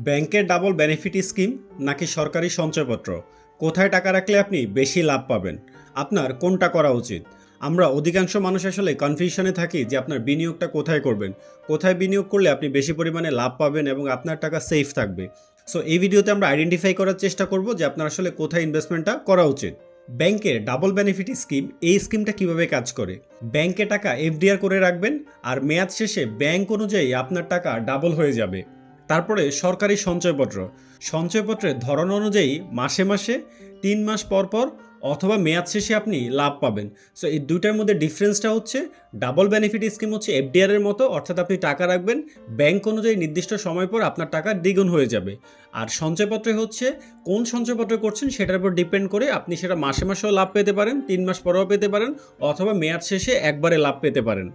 ব্যাংকের double benefit scheme নাকি সরকারি সঞ্চয়পত্র, কোথায় টাকা রাখলে আপনি বেশি লাভ পাবেন, আপনার কোনটা করা উচিত? আমরা অধিকাংশ মানুষ আসলে কনফিউশনে থাকি যে আপনার বিনিয়োগটা কোথায় করবেন, কোথায় বিনিয়োগ করলে আপনি বেশি পরিমাণে লাভ পাবেন এবং আপনার টাকা সেফ থাকবে। সো এই ভিডিওতে আমরা আইডেন্টিফাই করার চেষ্টা করব যে আপনার আসলে কোথায় ইনভেস্টমেন্টটা করা উচিত। ব্যাংকের ডাবল বেনিফিট স্কিম, এই স্কিমটা কিভাবে কাজ করে? ব্যাংকে টাকা এফডিআর করে রাখবেন আর মেয়াদ শেষে ব্যাংক অনুযায়ী আপনার টাকা ডাবল হয়ে যাবে। তারপরে সরকারি সঞ্চয়পত্র, সঞ্চয়পত্রের ধরন অনুযায়ী মাসে মাসে, 3 মাস পর পর অথবা মেয়াদ শেষে আপনি লাভ পাবেন। সো এই দুইটার মধ্যে ডিফারেন্সটা হচ্ছে, ডাবল বেনিফিট স্কিম হচ্ছে এফডিআর এর মতো, অর্থাৎ আপনি টাকা রাখবেন, ব্যাংক অনুযায়ী নির্দিষ্ট সময় পর আপনার টাকা দ্বিগুণ হয়ে যাবে। আর সঞ্চয়পত্রে হচ্ছে কোন সঞ্চয়পত্র করছেন সেটার উপর ডিপেন্ড করে আপনি সেটা মাসে মাসেও লাভ পেতে পারেন, 3 মাস পরেও পেতে পারেন, অথবা মেয়াদ শেষে একবারে লাভ পেতে পারেন।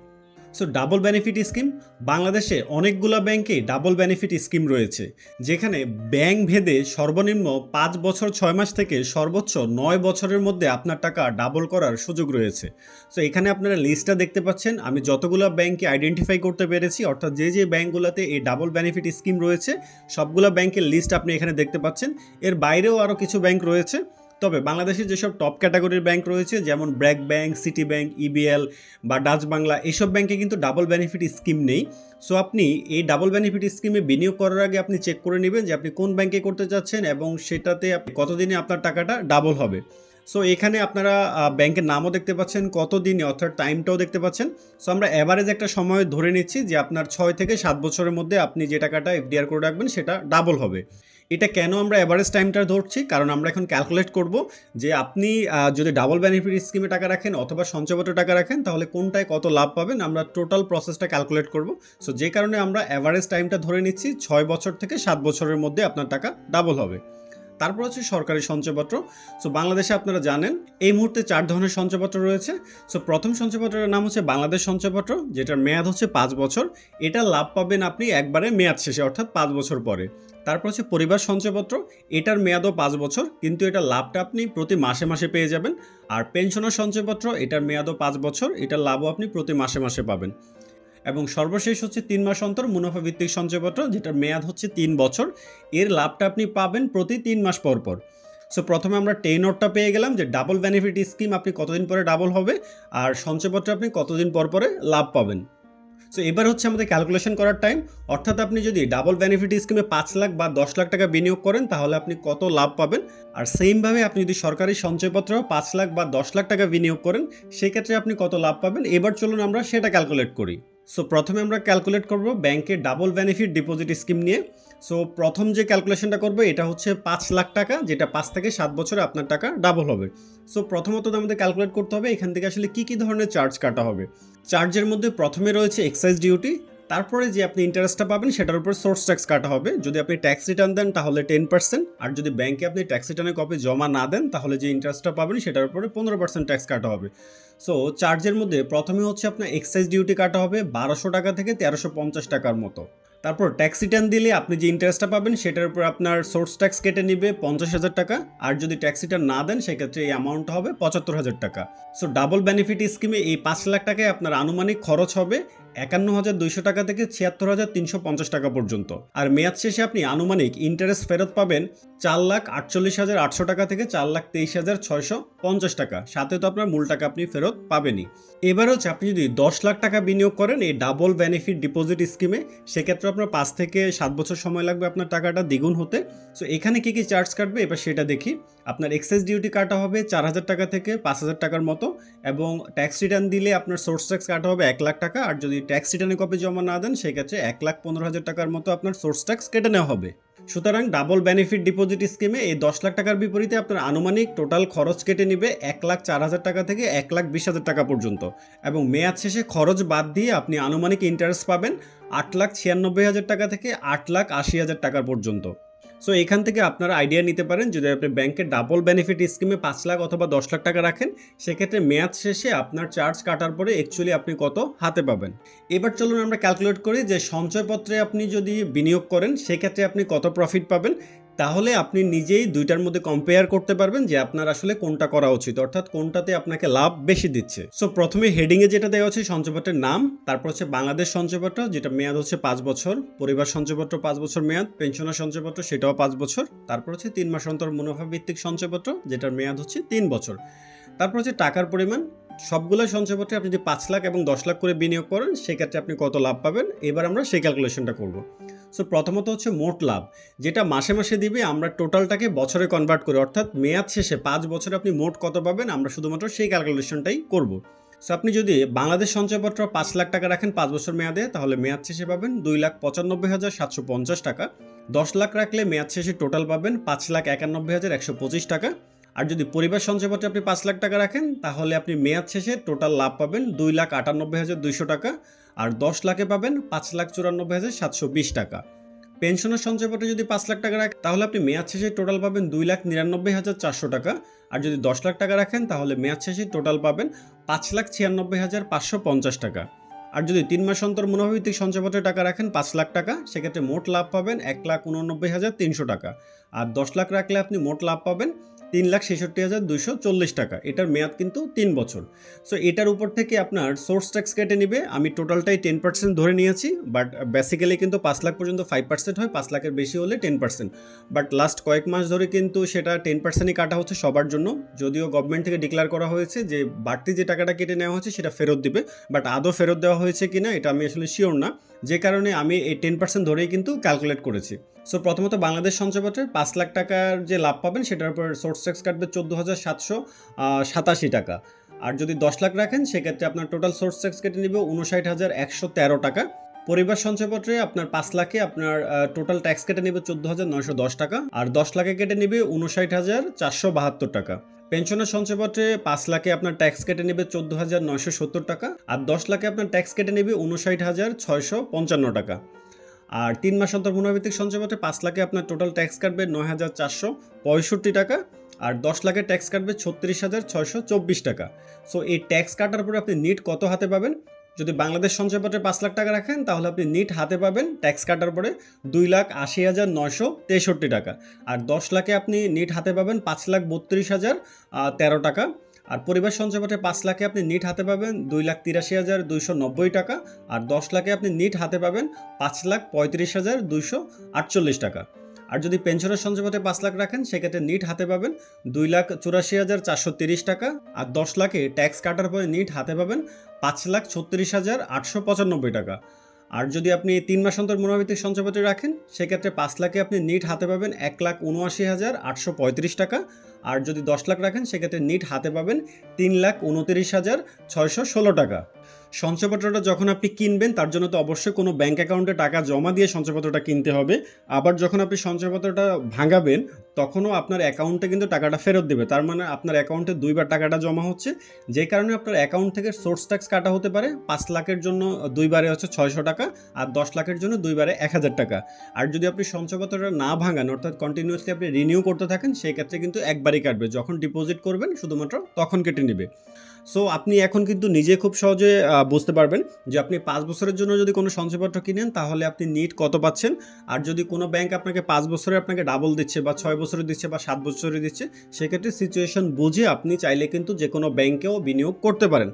সো ডাবল বেনিফিট স্কিম, বাংলাদেশে অনেকগুলো ব্যাংকে ডাবল বেনিফিট স্কিম রয়েছে, যেখানে ব্যাংক ভেদে সর্বনিম্ন 5 বছর 6 মাস থেকে সর্বোচ্চ 9 বছরের মধ্যে আপনার টাকা ডাবল করার সুযোগ রয়েছে। সো এখানে আপনারা লিস্টটা দেখতে পাচ্ছেন, আমি যতগুলো ব্যাংকে আইডেন্টিফাই করতে পেরেছি, অর্থাৎ যে যে ব্যাংকগুলোতে এই ডাবল বেনিফিট স্কিম রয়েছে সবগুলো ব্যাংকের লিস্ট আপনি এখানে দেখতে পাচ্ছেন। এর বাইরেও আরও কিছু ব্যাংক রয়েছে, তবে বাংলাদেশে যেসব টপ ক্যাটাগরির ব্যাংক রয়েছে যেমন BRAC bank, city bank, EBL বা ডাচ বাংলা, এইসব ব্যাংকে কিন্তু ডাবল বেনিফিট স্কিম নেই। সো আপনি এই ডাবল বেনিফিট স্কিমে বিনিয়োগ করার আগে আপনি চেক করে নেবেন যে আপনি কোন ব্যাংকে করতে চাচ্ছেন এবং সেটাতে আপনি কতদিনে আপনার টাকাটা ডাবল হবে। সো এখানে আপনারা ব্যাংকের নামও দেখতে পাচ্ছেন, কতদিনে, অর্থাৎ টাইমটাও দেখতে পাচ্ছেন। সো আমরা অ্যাভারেজ একটা সময় ধরে নিচ্ছি যে আপনার 6 থেকে 7 বছরের মধ্যে আপনি যে টাকাটা এফডিআর করে রাখবেন সেটা ডাবল হবে। এটা কেন আমরা অ্যাভারেজ টাইমটা ধরছি? কারণ আমরা এখন ক্যালকুলেট করব যে আপনি যদি ডাবল বেনিফিট স্কিমে টাকা রাখেন অথবা সঞ্চয়পত্রে টাকা রাখেন তাহলে কোনটায় কত লাভ পাবেন, আমরা টোটাল প্রসেসটা ক্যালকুলেট করব। সো যে কারণে আমরা অ্যাভারেজ টাইমটা ধরে নিচ্ছি 6 বছর থেকে 7 বছরের মধ্যে আপনার টাকা ডাবল হবে। তারপর হচ্ছে সরকারি সঞ্চয়পত্র। সো বাংলাদেশে আপনারা জানেন এই মুহূর্তে 4 ধরনের সঞ্চয়পত্র রয়েছে। সো প্রথম সঞ্চয়পত্রের নাম হচ্ছে বাংলাদেশ সঞ্চয়পত্র, যেটার মেয়াদ হচ্ছে 5 বছর। এটা লাভ পাবেন আপনি একবারে মেয়াদ শেষে, অর্থাৎ 5 বছর পরে। তারপর হচ্ছে পরিবার সঞ্চয়পত্র, এটার মেয়াদও 5 বছর, কিন্তু এটার লাভটা আপনি প্রতি মাসে মাসে পেয়ে যাবেন। আর পেনশনার সঞ্চয়পত্র, এটার মেয়াদও 5 বছর, এটার লাভও আপনি প্রতি মাসে মাসে পাবেন। এবং সর্বশেষ হচ্ছে 3 মাস অন্তর মুনাফা ভিত্তিক সঞ্চয়পত্র, যেটার মেয়াদ হচ্ছে 3 বছর, এর লাভটা আপনি পাবেন প্রতি 3 মাস পর পর। সো প্রথমে আমরা টেইনরটা পেয়ে গেলাম যে ডাবল বেনিফিট স্কিম আপনি কতদিন পরে ডাবল হবে, আর সঞ্চয়পত্রে আপনি কতদিন পর পরে লাভ পাবেন। সো এবার হচ্ছে আমাদের ক্যালকুলেশন করার টাইম, অর্থাৎ আপনি যদি ডাবল বেনিফিট স্কিমে 5 লাখ বা 10 লাখ টাকা বিনিয়োগ করেন তাহলে আপনি কত লাভ পাবেন, আর সেমভাবে আপনি যদি সরকারি সঞ্চয়পত্রেও 5 লাখ বা 10 লাখ টাকা বিনিয়োগ করেন সেক্ষেত্রে আপনি কত লাভ পাবেন। এবার চলুন আমরা সেটা ক্যালকুলেট করি। সো প্রথমে আমরা ক্যালকুলেট করব ব্যাংকের ডাবল বেনিফিট ডিপোজিট স্কিম নিয়ে। সো প্রথম যে ক্যালকুলেশনটা করবো এটা হচ্ছে 5 লাখ টাকা, যেটা 5 থেকে 7 বছরে আপনার টাকা ডাবল হবে। সো প্রথমত আমাদের ক্যালকুলেট করতে হবে এখান থেকে আসলে কী কী ধরনের চার্জ কাটা হবে। চার্জের মধ্যে প্রথমে রয়েছে এক্সাইজ ডিউটি, তারপরে যে আপনি ইন্টারেস্টটা পাবেন সেটার উপর সোর্স ট্যাক্স কাটা হবে। যদি আপনি ট্যাক্স রিটার্ন দেন তাহলে 10%, আর যদি ব্যাংকে আপনি ট্যাক্স রিটার্নের কপি জমা না দেন তাহলে যে ইন্টারেস্টটা পাবেন সেটার উপরে 15% ট্যাক্স কাটা হবে। সো চার্জের মধ্যে প্রথমে হচ্ছে আপনার এক্সাইজ ডিউটি কাটা হবে 1200 টাকা থেকে 1350 টাকার মতো। তারপর ট্যাক্স রিটার্ন দিলে আপনি যে ইন্টারেস্টটা পাবেন সেটার উপর আপনার সোর্স ট্যাক্স কেটে নেবে 50,000 টাকা, আর যদি ট্যাক্স রিটার্ন না দেন সেক্ষেত্রে এই অ্যামাউন্টটা হবে 75,000 টাকা। সো ডাবল বেনিফিট স্কিমে এই 5 লাখ টাকায় আপনার আনুমানিক খরচ হবে 51,200 টাকা থেকে 76,350 টাকা পর্যন্ত, আর মেয়াদ শেষে আপনি আনুমানিক ইন্টারেস্ট ফেরত পাবেন 4,48,800 টাকা থেকে 4,23,650 টাকা, সাথে তো আপনার মূল টাকা আপনি ফেরত পাবেনই। এবার হচ্ছে আপনি যদি 10 লাখ টাকা বিনিয়োগ করেন এই ডাবল বেনিফিট ডিপোজিট স্কিমে, সেক্ষেত্রে আপনার 5 থেকে 7 বছর সময় লাগবে আপনার টাকাটা দ্বিগুণ হতে। সো এখানে কী কী চার্জ কাটবে এবার সেটা দেখি। আপনার এক্সাইজ ডিউটি কাটা হবে 4,000 টাকা থেকে 5,000 টাকার মতো, এবং ট্যাক্স রিটার্ন দিলে আপনার সোর্স ট্যাক্স কাটা হবে 1 লাখ টাকা, আর যদি ট্যাক্স রিটার্নের কপি জমা না দেন সেক্ষেত্রে 1,15,000 টাকার মতো আপনার সোর্স ট্যাক্স কেটে নেওয়া হবে। সুতরাং ডাবল বেনিফিট ডিপোজিট স্কিমে এই 10 লাখ টাকার বিপরীতে আপনার আনুমানিক টোটাল খরচ কেটে নেবে 1,04,000 টাকা থেকে 1,20,000 টাকা পর্যন্ত, এবং মেয়াদ শেষে খরচ বাদ দিয়ে আপনি আনুমানিক ইন্টারেস্ট পাবেন 8,96,000 টাকা থেকে 8,80,000 টাকা পর্যন্ত। সো এখান থেকে আপনারা আইডিয়া নিতে পারেন যদি আপনি ব্যাংকের ডাবল বেনিফিট স্কিমে 5 লাখ অথবা 10 লাখ টাকা রাখেন সেক্ষেত্রে মেয়াদ শেষে আপনার চার্জ কাটার পরে অ্যাকচুয়ালি আপনি কত হাতে পাবেন। এবার চলুন আমরা ক্যালকুলেট করি যে সঞ্চয়পত্রে আপনি যদি বিনিয়োগ করেন সেক্ষেত্রে আপনি কত প্রফিট পাবেন। তাহলে আপনি নিজেই দুইটার মধ্যে কম্পেয়ার করতে পারবেন যে আপনার আসলে কোনটা করা উচিত, অর্থাৎ কোনটাতে আপনাকে লাভ বেশি দিচ্ছে। সো প্রথমে হেডিংয়ে যেটা দেওয়া আছে সঞ্চয়পত্রের নাম, তারপর হচ্ছে বাংলাদেশ সঞ্চয়পত্র যেটা মেয়াদ হচ্ছে 5 বছর, পরিবার সঞ্চয়পত্র 5 বছর মেয়াদ, পেনশনার সঞ্চয়পত্র সেটাও 5 বছর, তারপর হচ্ছে 3 মাস অন্তর মুনাফা ভিত্তিক সঞ্চয়পত্র যেটার মেয়াদ হচ্ছে 3 বছর, তারপর হচ্ছে টাকার পরিমাণ। সবগুলো সঞ্চয়পত্রে আপনি যদি 5 লাখ এবং 10 লাখ করে বিনিয়োগ করেন সেক্ষেত্রে আপনি কত লাভ পাবেন, এবার আমরা সেই ক্যালকুলেশনটা করব। সো প্রথমত হচ্ছে মোট লাভ, যেটা মাসে মাসে দিবে, আমরা টোটালটাকে বছরে কনভার্ট করি, অর্থাৎ মেয়াদ শেষে 5 বছরে আপনি মোট কত পাবেন আমরা শুধুমাত্র সেই ক্যালকুলেশনটাই করব। সো আপনি যদি বাংলাদেশ সঞ্চয়পত্র 5 লাখ টাকা রাখেন 5 বছর মেয়াদে, তাহলে মেয়াদ শেষে পাবেন 2,95,750 টাকা। 10 লাখ রাখলে মেয়াদ শেষে টোটাল পাবেন 5,91,125 টাকা। আর যদি পরিবার সঞ্চয়পত্রে আপনি 5 লাখ টাকা রাখেন তাহলে আপনি মেয়াদ শেষে টোটাল লাভ পাবেন 2,98,200 টাকা। আর 10 লাখে পাবেন 5,94,720 টাকা। পেনশনের সঞ্চয়পত্রে যদি 5 লাখ টাকা রাখেন তাহলে আপনি মেয়াদ শেষে টোটাল পাবেন 2,99,400 টাকা। আর যদি 10 লাখ টাকা রাখেন তাহলে মেয়াদ শেষে টোটাল পাবেন 5,96,550 টাকা। আর যদি 3 মাস অন্তর মুনাফাভিত্তিক সঞ্চয়পত্রে টাকা রাখেন 5 লাখ টাকা, সেক্ষেত্রে মোট লাভ পাবেন 1,89,300 টাকা। আর 10 লাখ রাখলে আপনি মোট লাভ পাবেন 3,66,240 টাকা। এটার মেয়াদ কিন্তু 3 বছর। সো এটার উপর থেকে আপনার সোর্স ট্যাক্স কেটে নেবে। আমি টোটালটাই 10% ধরে নিয়েছি, বাট বেসিক্যালি কিন্তু 5 লাখ পর্যন্ত 5% হয়, 5 লাখের বেশি হলে 10%। বাট লাস্ট কয়েক মাস ধরে কিন্তু সেটা 10%ই কাটা হচ্ছে সবার জন্য, যদিও গভর্নমেন্ট থেকে ডিক্লেয়ার করা হয়েছে যে বাড়তি যে টাকাটা কেটে নেওয়া হচ্ছে সেটা ফেরত দিবে, বাট আদৌ ফেরত দেওয়া হয়েছে কিনা এটা আমি আসলে শিওর না, যে কারণে আমি এই 10% ধরেই কিন্তু ক্যালকুলেট করেছি। সো প্রথমত বাংলাদেশ সঞ্চয়পত্রে 5 লাখ টাকার যে লাভ পাবেন সেটার উপর সোর্স ট্যাক্স কাটবে 14,787 টাকা। আর যদি 10 লাখ রাখেন সেক্ষেত্রে আপনার টোটাল সোর্স ট্যাক্স কেটে নেবে 59,113 টাকা। পরিবার সঞ্চয়পত্রে আপনার 5 লাখে আপনার টোটাল ট্যাক্স কেটে নেবে 14,910 টাকা। আর 10 লাখে কেটে নেবে 59,472 টাকা। পেনশনের সঞ্চয়পত্রে 5 লাখে আপনার ট্যাক্স কেটে নেবে 14,970 টাকা। আর 10 লাখে আপনার ট্যাক্স কেটে নেবে 59,655 টাকা। আর 3 মাস অন্তর মুনাফাভিত্তিক সঞ্চয়পত্রে 5 লাখে আপনার টোটাল ট্যাক্স কাটবে 9,465 টাকা। আর 10 লাখের ট্যাক্স কাটবে 36,624 টাকা। সো এই ট্যাক্স কাটার পরে আপনি নিট কত হাতে পাবেন? যদি বাংলাদেশ সঞ্চয়পত্রে 5 লাখ টাকা রাখেন তাহলে আপনি নিট হাতে পাবেন ট্যাক্স কাটার পরে 2,80,963 টাকা। আর 10 লাখে আপনি নিট হাতে পাবেন 5,32,013 টাকা। আর পরিবার সঞ্চয়পত্রে 5 লাখে আপনি নিট হাতে পাবেন 2,83,290 টাকা। আর 10 লাখে আপনি নিট হাতে পাবেন 5,35,248 টাকা। আর যদি পেনশনের সঞ্চয়পত্রে 5 লাখ রাখেন সেক্ষেত্রে নিট হাতে পাবেন 2,84,430 টাকা। আর 10 লাখে ট্যাক্স কাটার পরে নিট হাতে পাবেন 5,36,895 টাকা। আর যদি আপনি 3 মাস অন্তর মুনাফাভিত্তিক সঞ্চয়পত্রে রাখেন সেক্ষেত্রে 5 লাখে আপনি নিট হাতে পাবেন 1,79,835 টাকা। আর যদি 10 লাখ রাখেন সেক্ষেত্রে নিট হাতে পাবেন 3,29,616 টাকা। সঞ্চয়পত্রটা যখন আপনি কিনবেন তার জন্য তো অবশ্যই কোনো ব্যাঙ্ক অ্যাকাউন্টে টাকা জমা দিয়ে সঞ্চয়পত্রটা কিনতে হবে। আবার যখন আপনি সঞ্চয়পত্রটা ভাঙাবেন তখনও আপনার অ্যাকাউন্টে কিন্তু টাকাটা ফেরত দেবে, তার মানে আপনার অ্যাকাউন্টে দুইবার টাকাটা জমা হচ্ছে, যে কারণে আপনার অ্যাকাউন্ট থেকে সোর্স ট্যাক্স কাটা হতে পারে। 5 লাখের জন্য দুইবারে হচ্ছে 600 টাকা, আর 10 লাখের জন্য দুইবারে 1,000 টাকা। আর যদি আপনি সঞ্চয়পত্রটা না ভাঙান, অর্থাৎ কন্টিনিউয়াসলি আপনি রিনিউ করতে থাকেন, সেই ক্ষেত্রে কিন্তু একবারই কাটবে, যখন ডিপোজিট করবেন শুধুমাত্র তখন কেটে নেবে। সো আপনি এখন কিন্তু নিজে খুব সহজে বুঝতে পারবেন যে আপনি 5 বছরের জন্য যদি কোনো সঞ্চয়পত্র কিনেন তাহলে আপনি নিট কত পাচ্ছেন। আর যদি কোনো ব্যাংক আপনাকে 5 বছরে আপনাকে ডাবল দিচ্ছে বা 6 বছরে দিচ্ছে বা 7 বছরে দিচ্ছে, সেক্ষেত্রে সিচুয়েশন বুঝে আপনি চাইলে কিন্তু যে কোনো ব্যাংকেও বিনিয়োগ করতে পারেন।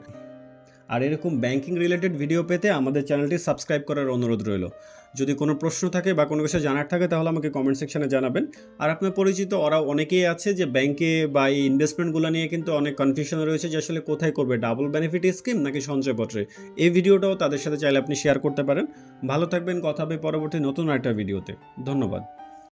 আর এরকম ব্যাংকিং রিলেটেড ভিডিও পেতে আমাদের চ্যানেলটি সাবস্ক্রাইব করার অনুরোধ রইল। যদি কোনো প্রশ্ন থাকে বা কোনো কিছু জানার থাকে তাহলে আমাকে কমেন্ট সেকশনে জানাবেন। আর আপনার পরিচিত ওরা অনেকেই আছে যে ব্যাংকে বা এই ইনভেস্টমেন্টগুলো নিয়ে কিন্তু অনেক কনফিউশন রয়েছে যে আসলে কোথায় করবে, ডাবল বেনিফিট স্কিম নাকি সঞ্চয়পত্রে। এই ভিডিওটাও তাদের সাথে চাইলে আপনি শেয়ার করতে পারেন। ভালো থাকবেন, কথা হবে পরবর্তী নতুন একটা ভিডিওতে। ধন্যবাদ।